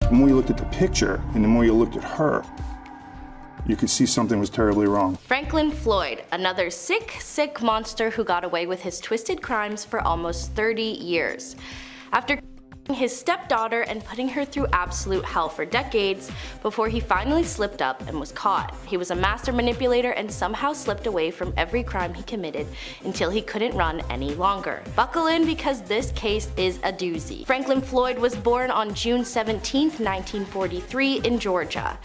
The more you looked at the picture and the more you looked at her, you could see something was terribly wrong. Franklin Floyd, another sick monster who got away with his twisted crimes for almost 30 years. After his stepdaughter and putting her through absolute hell for decades before he finally slipped up and was caught. He was a master manipulator and somehow slipped away from every crime he committed until he couldn't run any longer. Buckle in because this case is a doozy. Franklin Floyd was born on June 17, 1943 in Georgia.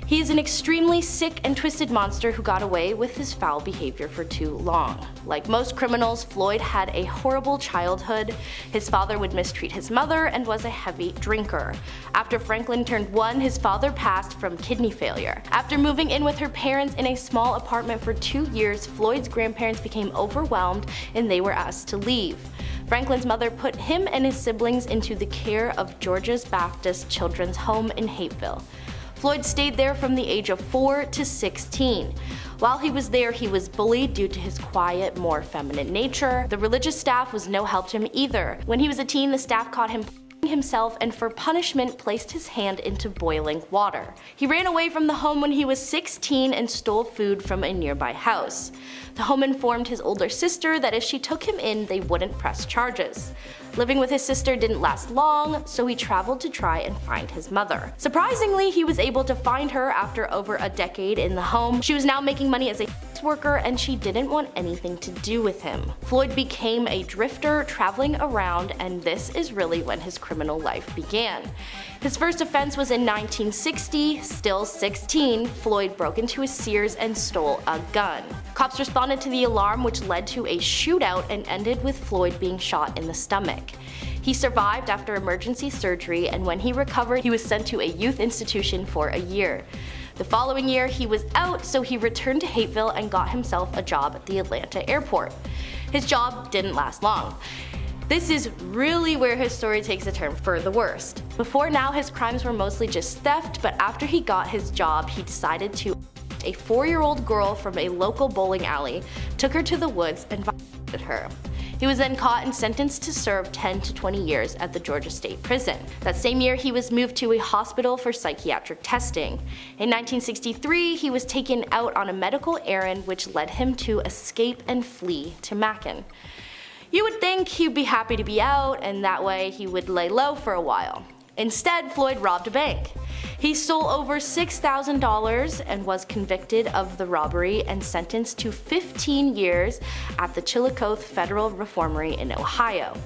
He is an extremely sick and twisted monster who got away with his foul behavior for too long. Like most criminals, Floyd had a horrible childhood. His father would mistreat his mother and was a heavy drinker. After Franklin turned 1, his father passed from kidney failure. After moving in with her parents in a small apartment for 2 years, Floyd's grandparents became overwhelmed and they were asked to leave. Franklin's mother put him and his siblings into the care of Georgia's Baptist Children's Home in Hapeville. Floyd stayed there from the age of 4 to 16. While he was there, he was bullied due to his quiet, more feminine nature. The religious staff was no help to him either. When he was a teen, the staff caught him himself and for punishment placed his hand into boiling water. He ran away from the home when he was 16 and stole food from a nearby house. The home informed his older sister that if she took him in, they wouldn't press charges. Living with his sister didn't last long, so he traveled to try and find his mother. Surprisingly, he was able to find her after over a decade in the home. She was now making money as a worker and she didn't want anything to do with him. Floyd became a drifter, traveling around, and this is really when his criminal life began. His first offense was in 1960, still 16, Floyd broke into a Sears and stole a gun. Cops responded to the alarm, which led to a shootout and ended with Floyd being shot in the stomach. He survived after emergency surgery, and when he recovered, he was sent to a youth institution for a year. The following year, he was out, so he returned to Hapeville and got himself a job at the Atlanta airport. His job didn't last long. This is really where his story takes a turn for the worst. Before now, his crimes were mostly just theft, but after he got his job, he decided to a 4-year-old girl from a local bowling alley, took her to the woods, and violated her. He was then caught and sentenced to serve 10 to 20 years at the Georgia State Prison. That same year, he was moved to a hospital for psychiatric testing. In 1963, he was taken out on a medical errand which led him to escape and flee to Macon. You would think he'd be happy to be out, and that way he would lay low for a while. Instead, Floyd robbed a bank. He stole over $6,000 and was convicted of the robbery and sentenced to 15 years at the Chillicothe Federal Reformatory in Ohio.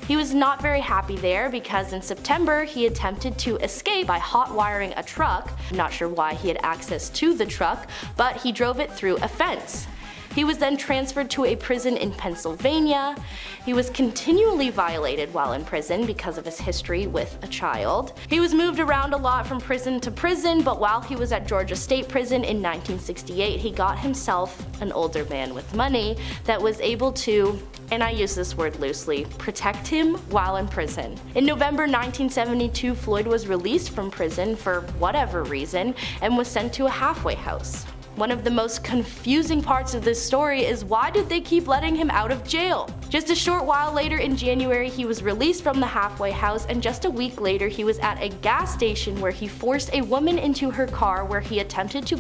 He was not very happy there because in September he attempted to escape by hot wiring a truck. I'm not sure why he had access to the truck, but he drove it through a fence. He was then transferred to a prison in Pennsylvania. He was continually violated while in prison because of his history with a child. He was moved around a lot from prison to prison, but while he was at Georgia State Prison in 1968, he got himself an older man with money that was able to, and I use this word loosely, protect him while in prison. In November 1972, Floyd was released from prison for whatever reason and was sent to a halfway house. One of the most confusing parts of this story is why did they keep letting him out of jail? Just a short while later in January, he was released from the halfway house, and just a week later he was at a gas station where he forced a woman into her car where he attempted to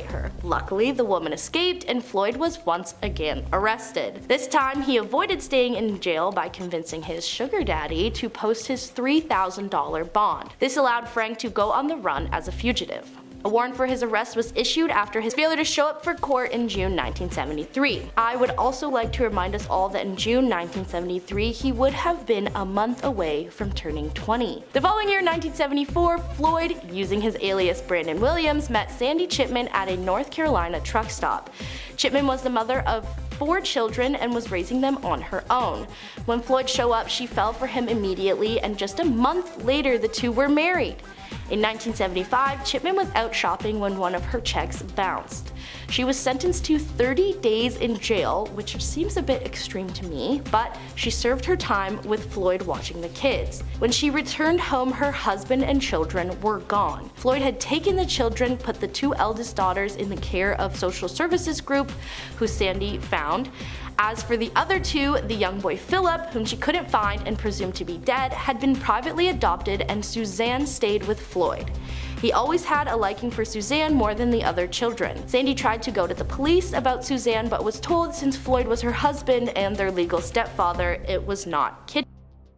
her. Luckily, the woman escaped and Floyd was once again arrested. This time, he avoided staying in jail by convincing his sugar daddy to post his $3,000 bond. This allowed Frank to go on the run as a fugitive. A warrant for his arrest was issued after his failure to show up for court in June 1973. I would also like to remind us all that in June 1973, he would have been a month away from turning 20. The following year, 1974, Floyd, using his alias Brandon Williams, met Sandy Chipman at a North Carolina truck stop. Chipman was the mother of 4 children and was raising them on her own. When Floyd showed up, she fell for him immediately, and just a month later, the two were married. In 1975, Chipman was out shopping when one of her checks bounced. She was sentenced to 30 days in jail, which seems a bit extreme to me, but she served her time with Floyd watching the kids. When she returned home, her husband and children were gone. Floyd had taken the children, put the 2 eldest daughters in the care of social services group, who Sandy found. As for the other two, the young boy Philip, whom she couldn't find and presumed to be dead, had been privately adopted, and Suzanne stayed with Floyd. He always had a liking for Suzanne more than the other children. Sandy tried to go to the police about Suzanne, but was told since Floyd was her husband and their legal stepfather, it was not kidnapping.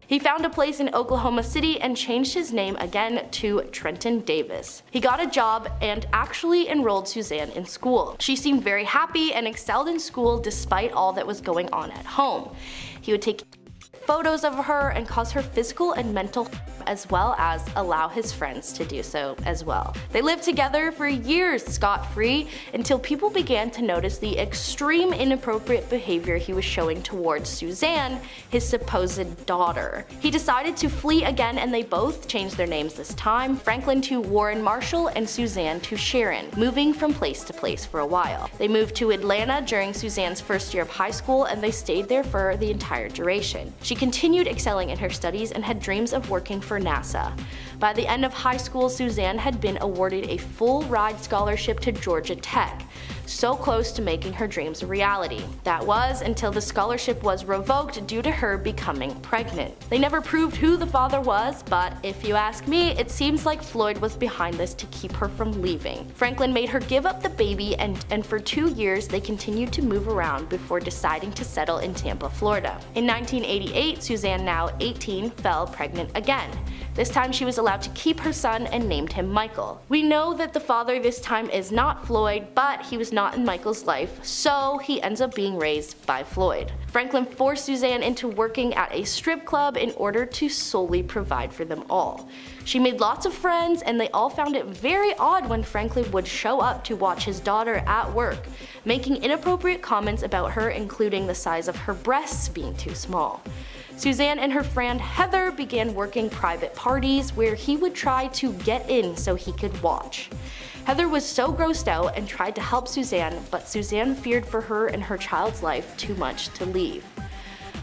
He found a place in Oklahoma City and changed his name again to Trenton Davis. He got a job and actually enrolled Suzanne in school. She seemed very happy and excelled in school despite all that was going on at home. He would take photos of her and cause her physical and mental harm, as well as allow his friends to do so as well. They lived together for years scot-free until people began to notice the extreme inappropriate behavior he was showing towards Suzanne, his supposed daughter. He decided to flee again, and they both changed their names this time, Franklin to Warren Marshall and Suzanne to Sharon, moving from place to place for a while. They moved to Atlanta during Suzanne's first year of high school, and they stayed there for the entire duration. She continued excelling in her studies and had dreams of working for NASA. By the end of high school, Suzanne had been awarded a full-ride scholarship to Georgia Tech, so close to making her dreams a reality. That was until the scholarship was revoked due to her becoming pregnant. They never proved who the father was, but if you ask me, it seems like Floyd was behind this to keep her from leaving. Franklin made her give up the baby, and for 2 years they continued to move around before deciding to settle in Tampa, Florida. In 1988, Suzanne, now 18, fell pregnant again. This time she was allowed to keep her son and named him Michael. We know that the father this time is not Floyd, but he was not in Michael's life, so he ends up being raised by Floyd. Franklin forced Suzanne into working at a strip club in order to solely provide for them all. She made lots of friends, and they all found it very odd when Franklin would show up to watch his daughter at work, making inappropriate comments about her, including the size of her breasts being too small. Suzanne and her friend Heather began working private parties where he would try to get in so he could watch. Heather was so grossed out and tried to help Suzanne, but Suzanne feared for her and her child's life too much to leave.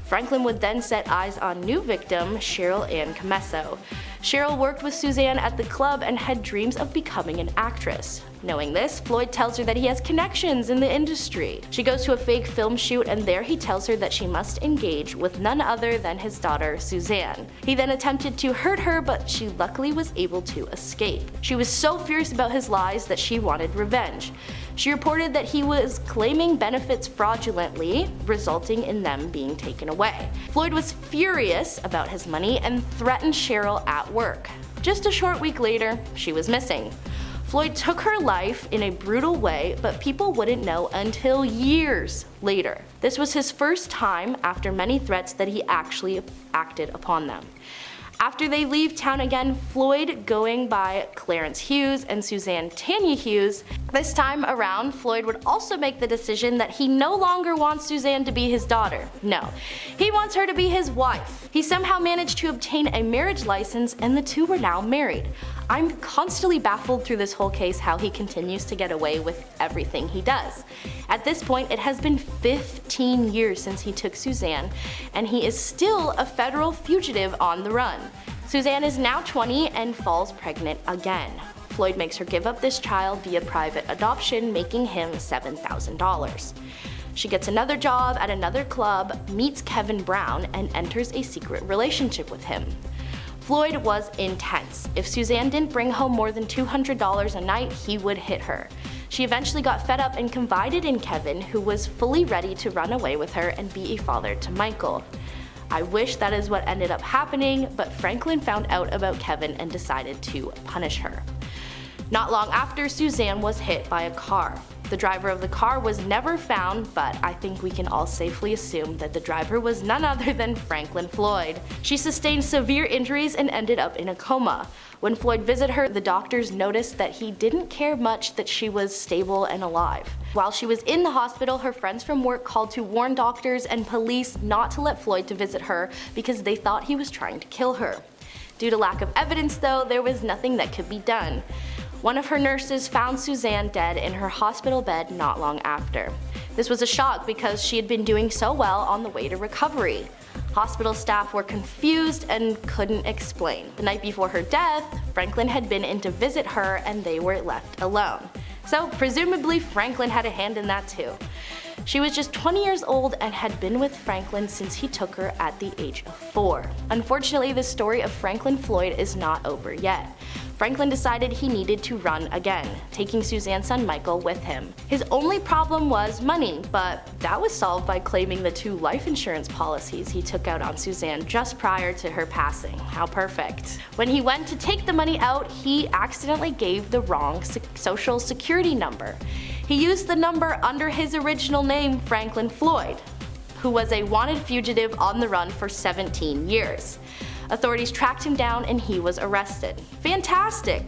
Franklin would then set eyes on new victim, Cheryl Ann Camesso. Cheryl worked with Suzanne at the club and had dreams of becoming an actress. Knowing this, Floyd tells her that he has connections in the industry. She goes to a fake film shoot, and there he tells her that she must engage with none other than his daughter, Suzanne. He then attempted to hurt her, but she luckily was able to escape. She was so fierce about his lies that she wanted revenge. She reported that he was claiming benefits fraudulently, resulting in them being taken away. Floyd was furious about his money and threatened Cheryl at work. Just a short week later, she was missing. Floyd took her life in a brutal way, but people wouldn't know until years later. This was his first time after many threats that he actually acted upon them. After they leave town again, Floyd, going by Clarence Hughes, and Suzanne Tonya Hughes, this time around, Floyd would also make the decision that he no longer wants Suzanne to be his daughter. No, he wants her to be his wife. He somehow managed to obtain a marriage license, and the two were now married. I'm constantly baffled through this whole case how he continues to get away with everything he does. At this point, it has been 15 years since he took Suzanne, and he is still a federal fugitive on the run. Suzanne is now 20 and falls pregnant again. Floyd makes her give up this child via private adoption, making him $7,000. She gets another job at another club, meets Kevin Brown, and enters a secret relationship with him. Floyd was intense. If Suzanne didn't bring home more than $200 a night, he would hit her. She eventually got fed up and confided in Kevin, who was fully ready to run away with her and be a father to Michael. I wish that is what ended up happening, but Franklin found out about Kevin and decided to punish her. Not long after, Suzanne was hit by a car. The driver of the car was never found, but I think we can all safely assume that the driver was none other than Franklin Floyd. She sustained severe injuries and ended up in a coma. When Floyd visited her, the doctors noticed that he didn't care much that she was stable and alive. While she was in the hospital, her friends from work called to warn doctors and police not to let Floyd to visit her because they thought he was trying to kill her. Due to lack of evidence though, there was nothing that could be done. One of her nurses found Suzanne dead in her hospital bed not long after. This was a shock because she had been doing so well on the way to recovery. Hospital staff were confused and couldn't explain. The night before her death, Franklin had been in to visit her and they were left alone. So presumably Franklin had a hand in that too. She was just 20 years old and had been with Franklin since he took her at the age of 4. Unfortunately, the story of Franklin Floyd is not over yet. Franklin decided he needed to run again, taking Suzanne's son Michael with him. His only problem was money, but that was solved by claiming the 2 life insurance policies he took out on Suzanne just prior to her passing. How perfect. When he went to take the money out, he accidentally gave the wrong social security number. He used the number under his original name, Franklin Floyd, who was a wanted fugitive on the run for 17 years. Authorities tracked him down and he was arrested. Fantastic!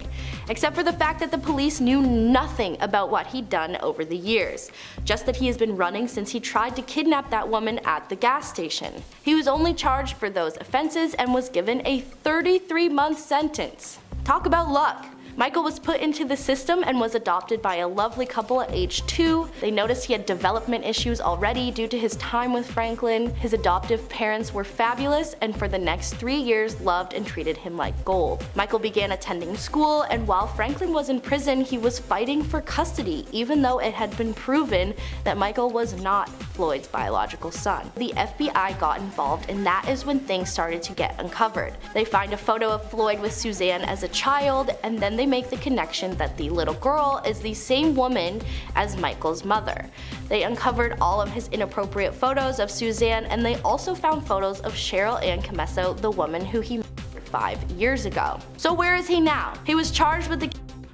Except for the fact that the police knew nothing about what he'd done over the years, just that he has been running since he tried to kidnap that woman at the gas station. He was only charged for those offenses and was given a 33-month sentence. Talk about luck! Michael was put into the system and was adopted by a lovely couple at age 2. They noticed he had development issues already due to his time with Franklin. His adoptive parents were fabulous and for the next 3 years loved and treated him like gold. Michael began attending school, and while Franklin was in prison, he was fighting for custody, even though it had been proven that Michael was not Floyd's biological son. The FBI got involved, and that is when things started to get uncovered. They find a photo of Floyd with Suzanne as a child, and then they make the connection that the little girl is the same woman as Michael's mother. They uncovered all of his inappropriate photos of Suzanne, and they also found photos of Cheryl Ann Camesso, the woman who he murdered 5 years ago. So where is he now? He was charged with the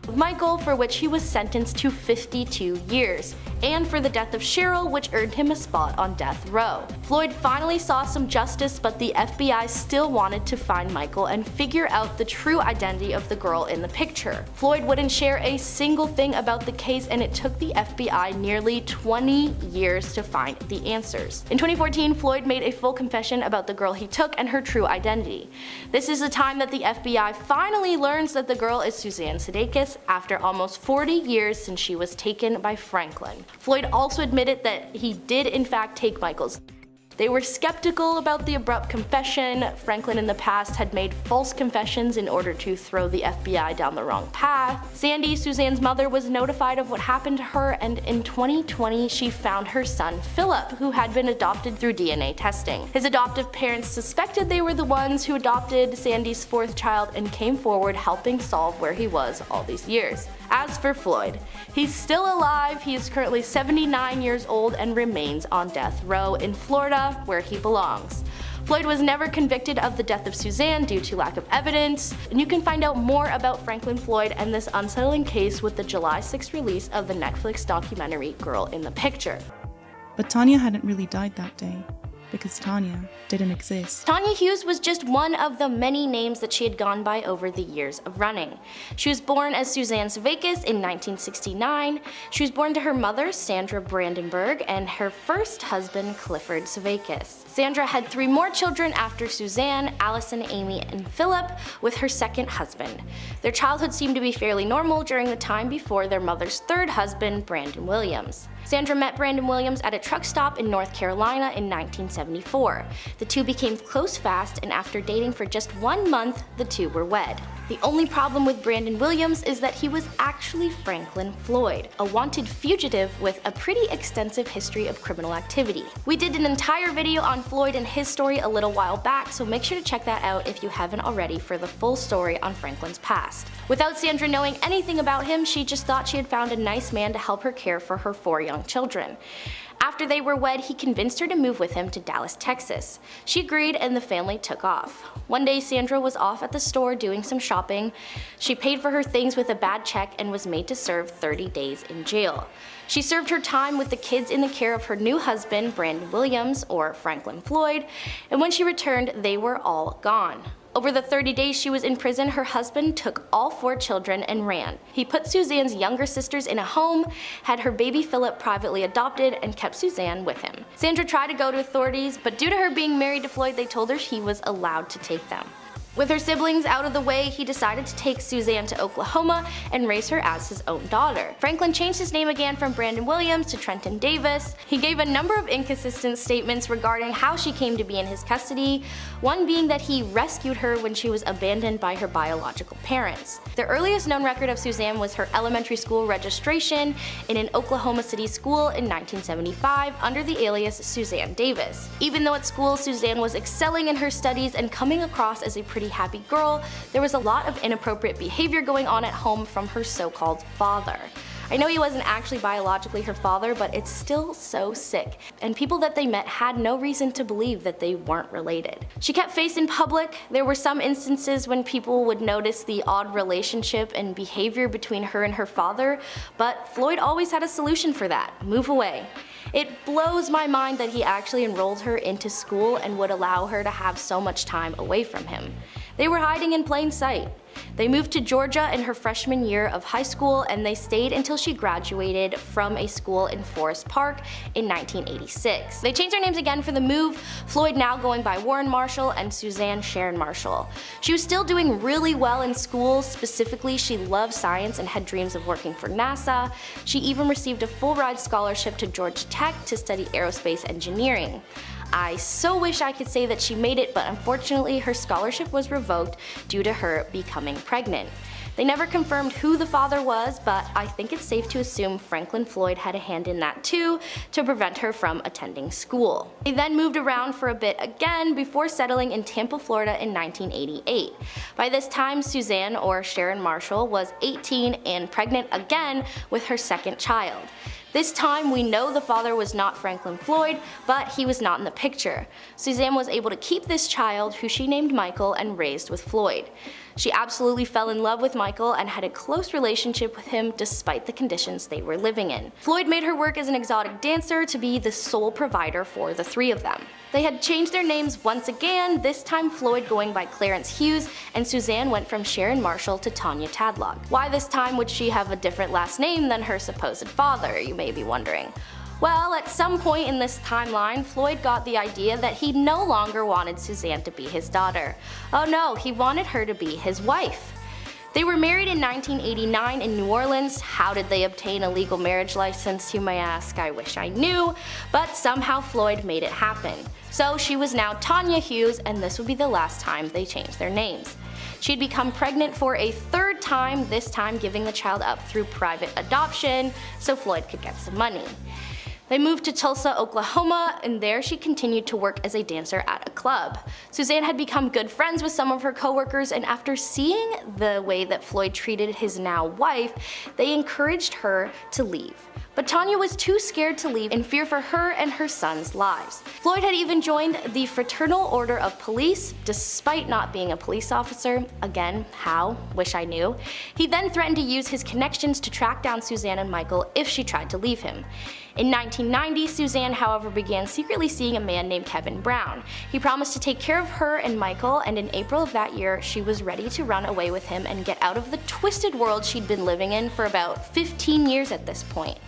of Michael, for which he was sentenced to 52 years, and for the death of Cheryl, which earned him a spot on death row. Floyd finally saw some justice, but the FBI still wanted to find Michael and figure out the true identity of the girl in the picture. Floyd wouldn't share a single thing about the case, and it took the FBI nearly 20 years to find the answers. In 2014, Floyd made a full confession about the girl he took and her true identity. This is the time that the FBI finally learns that the girl is Suzanne Sudeikis, after almost 40 years since she was taken by Franklin. Floyd also admitted that he did in fact take Michael's. They were skeptical about the abrupt confession. Franklin in the past had made false confessions in order to throw the FBI down the wrong path. Sandy, Suzanne's mother, was notified of what happened to her, and in 2020 she found her son Philip, who had been adopted through DNA testing. His adoptive parents suspected they were the ones who adopted Sandy's 4th child and came forward helping solve where he was all these years. As for Floyd, he's still alive. He is currently 79 years old and remains on death row in Florida, where he belongs. Floyd was never convicted of the death of Suzanne due to lack of evidence, and you can find out more about Franklin Floyd and this unsettling case with the July 6th release of the Netflix documentary Girl in the Picture. But Tonya hadn't really died that day, because Tonya didn't exist. Tonya Hughes was just one of the many names that she had gone by over the years of running. She was born as Suzanne Sudeikis in 1969. She was born to her mother, Sandra Brandenburg, and her first husband, Clifford Sudeikis. Sandra had 3 more children after Suzanne: Allison, Amy, and Philip, with her second husband. Their childhood seemed to be fairly normal during the time before their mother's 3rd husband, Brandon Williams. Sandra met Brandon Williams at a truck stop in North Carolina in 1974. The two became close fast, and after dating for just 1 month, the two were wed. The only problem with Brandon Williams is that he was actually Franklin Floyd, a wanted fugitive with a pretty extensive history of criminal activity. We did an entire video on Floyd and his story a little while back, so make sure to check that out if you haven't already for the full story on Franklin's past. Without Sandra knowing anything about him, she just thought she had found a nice man to help her care for her 4 young children. After they were wed, he convinced her to move with him to Dallas, Texas. She agreed, and the family took off. One day, Sandra was off at the store doing some shopping. She paid for her things with a bad check and was made to serve 30 days in jail. She served her time with the kids in the care of her new husband, Brandon Williams, or Franklin Floyd, and when she returned, they were all gone. Over the 30 days she was in prison, her husband took all 4 children and ran. He put Suzanne's younger sisters in a home, had her baby Philip privately adopted, and kept Suzanne with him. Sandra tried to go to authorities, but due to her being married to Floyd, they told her he was allowed to take them. With her siblings out of the way, he decided to take Suzanne to Oklahoma and raise her as his own daughter. Franklin changed his name again from Brandon Williams to Trenton Davis. He gave a number of inconsistent statements regarding how she came to be in his custody, one being that he rescued her when she was abandoned by her biological parents. The earliest known record of Suzanne was her elementary school registration in an Oklahoma City school in 1975 under the alias Suzanne Davis. Even though at school Suzanne was excelling in her studies and coming across as a pretty happy girl, there was a lot of inappropriate behavior going on at home from her so-called father. I know he wasn't actually biologically her father, but it's still so sick, and people that they met had no reason to believe that they weren't related. She kept face in public. There were some instances when people would notice the odd relationship and behavior between her and her father, but Floyd always had a solution for that: move away. It blows my mind that he actually enrolled her into school and would allow her to have so much time away from him. They were hiding in plain sight. They moved to Georgia in her freshman year of high school, and they stayed until she graduated from a school in Forest Park in 1986. They changed their names again for the move, Floyd now going by Warren Marshall and Suzanne Sharon Marshall. She was still doing really well in school. Specifically, she loved science and had dreams of working for NASA. She even received a full-ride scholarship to Georgia Tech to study aerospace engineering. I so wish I could say that she made it, but unfortunately her scholarship was revoked due to her becoming pregnant. They never confirmed who the father was, but I think it's safe to assume Franklin Floyd had a hand in that too, to prevent her from attending school. They then moved around for a bit again before settling in Tampa, Florida in 1988. By this time, Suzanne, or Sharon Marshall, was 18 and pregnant again with her second child. This time we know the father was not Franklin Floyd, but he was not in the picture. Suzanne was able to keep this child, who she named Michael, and raised with Floyd. She absolutely fell in love with Michael and had a close relationship with him despite the conditions they were living in. Floyd made her work as an exotic dancer to be the sole provider for the three of them. They had changed their names once again, this time Floyd going by Clarence Hughes, and Suzanne went from Sharon Marshall to Tonya Tadlock. Why this time would she have a different last name than her supposed father, you may be wondering. Well, at some point in this timeline, Floyd got the idea that he no longer wanted Suzanne to be his daughter. Oh no, he wanted her to be his wife. They were married in 1989 in New Orleans. How did they obtain a legal marriage license, you may ask? I wish I knew, but somehow Floyd made it happen. So she was now Tonya Hughes, and this would be the last time they changed their names. She'd become pregnant for a third time, this time giving the child up through private adoption so Floyd could get some money. They moved to Tulsa, Oklahoma, and there she continued to work as a dancer at a club. Suzanne had become good friends with some of her coworkers, and after seeing the way that Floyd treated his now wife, they encouraged her to leave. But Tonya was too scared to leave in fear for her and her son's lives. Floyd had even joined the Fraternal Order of Police, despite not being a police officer. Again, how? Wish I knew. He then threatened to use his connections to track down Suzanne and Michael if she tried to leave him. In 1990, Suzanne, however, began secretly seeing a man named Kevin Brown. He promised to take care of her and Michael, and in April of that year, she was ready to run away with him and get out of the twisted world she'd been living in for about 15 years at this point.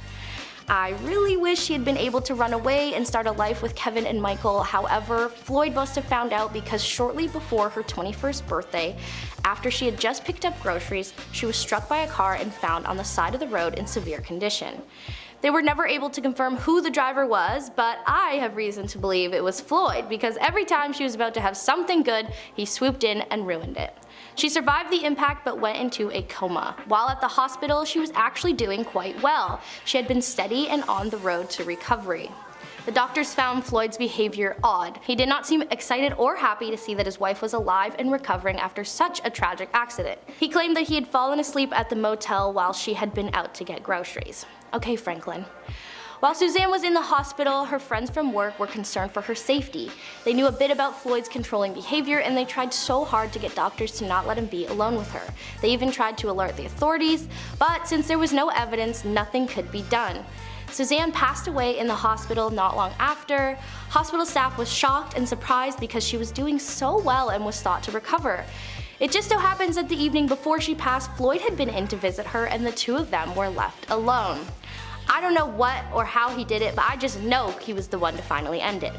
I really wish she had been able to run away and start a life with Kevin and Michael. However, Floyd must have found out because shortly before her 21st birthday, after she had just picked up groceries, she was struck by a car and found on the side of the road in severe condition. They were never able to confirm who the driver was, but I have reason to believe it was Floyd because every time she was about to have something good, he swooped in and ruined it. She survived the impact but went into a coma. While at the hospital, she was actually doing quite well. She had been steady and on the road to recovery. The doctors found Floyd's behavior odd. He did not seem excited or happy to see that his wife was alive and recovering after such a tragic accident. He claimed that he had fallen asleep at the motel while she had been out to get groceries. Okay, Franklin. While Suzanne was in the hospital, her friends from work were concerned for her safety. They knew a bit about Floyd's controlling behavior, and they tried so hard to get doctors to not let him be alone with her. They even tried to alert the authorities, but since there was no evidence, nothing could be done. Suzanne passed away in the hospital not long after. Hospital staff was shocked and surprised because she was doing so well and was thought to recover. It just so happens that the evening before she passed, Floyd had been in to visit her, and the two of them were left alone. I don't know what or how he did it, but I just know he was the one to finally end it.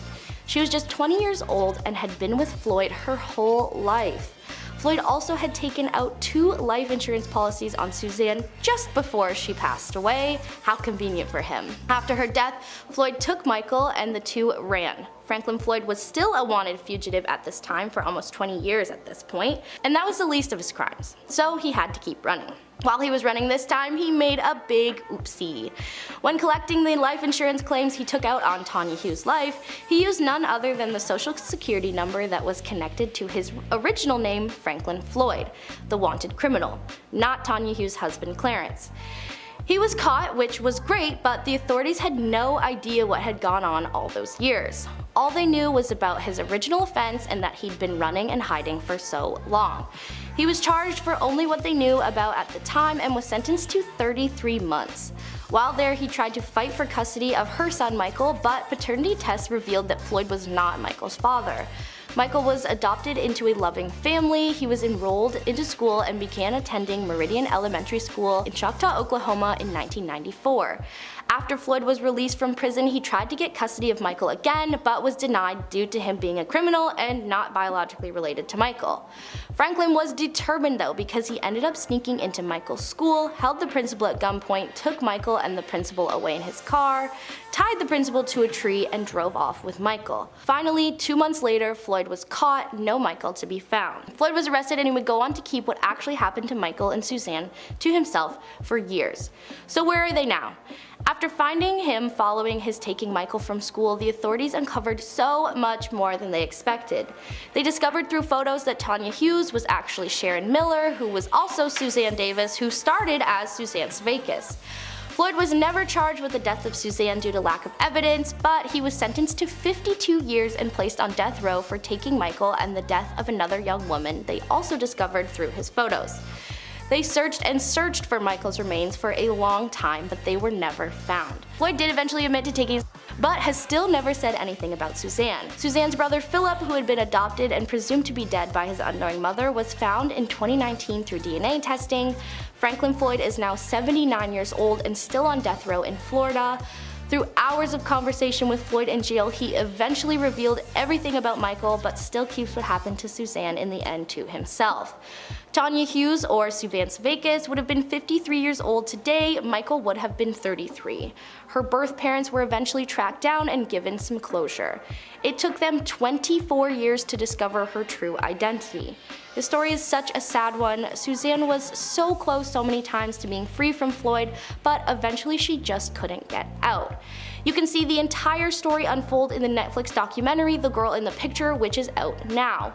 She was just 20 years old and had been with Floyd her whole life. Floyd also had taken out 2 life insurance policies on Suzanne just before she passed away. How convenient for him. After her death, Floyd took Michael and the two ran. Franklin Floyd was still a wanted fugitive at this time for almost 20 years at this point, and that was the least of his crimes, so he had to keep running. While he was running this time, he made a big oopsie. When collecting the life insurance claims he took out on Tonya Hughes' life, he used none other than the social security number that was connected to his original name, Franklin Floyd, the wanted criminal, not Tonya Hughes' husband Clarence. He was caught, which was great, but the authorities had no idea what had gone on all those years. All they knew was about his original offense and that he'd been running and hiding for so long. He was charged for only what they knew about at the time and was sentenced to 33 months. While there, he tried to fight for custody of her son Michael, but paternity tests revealed that Floyd was not Michael's father. Michael was adopted into a loving family. He was enrolled into school and began attending Meridian Elementary School in Choctaw, Oklahoma in 1994. After Floyd was released from prison, he tried to get custody of Michael again, but was denied due to him being a criminal and not biologically related to Michael. Franklin was determined though, because he ended up sneaking into Michael's school, held the principal at gunpoint, took Michael and the principal away in his car, tied the principal to a tree, and drove off with Michael. Finally, 2 months later, Floyd was caught, no Michael to be found. Floyd was arrested and he would go on to keep what actually happened to Michael and Suzanne to himself for years. So where are they now? After finding him following his taking Michael from school, the authorities uncovered so much more than they expected. They discovered through photos that Tonya Hughes was actually Sharon Miller, who was also Suzanne Davis, who started as Suzanne Svakis. Floyd was never charged with the death of Suzanne due to lack of evidence, but he was sentenced to 52 years and placed on death row for taking Michael and the death of another young woman they also discovered through his photos. They searched and searched for Michael's remains for a long time, but they were never found. Floyd did eventually admit to taking, but has still never said anything about Suzanne. Suzanne's brother Philip, who had been adopted and presumed to be dead by his unknowing mother, was found in 2019 through DNA testing. Franklin Floyd is now 79 years old and still on death row in Florida. Through hours of conversation with Floyd in jail, he eventually revealed everything about Michael, but still keeps what happened to Suzanne in the end to himself. Tonya Hughes, or Suzanne Svakis, would have been 53 years old today. Michael would have been 33. Her birth parents were eventually tracked down and given some closure. It took them 24 years to discover her true identity. The story is such a sad one. Suzanne was so close so many times to being free from Floyd, but eventually she just couldn't get out. You can see the entire story unfold in the Netflix documentary The Girl in the Picture, which is out now.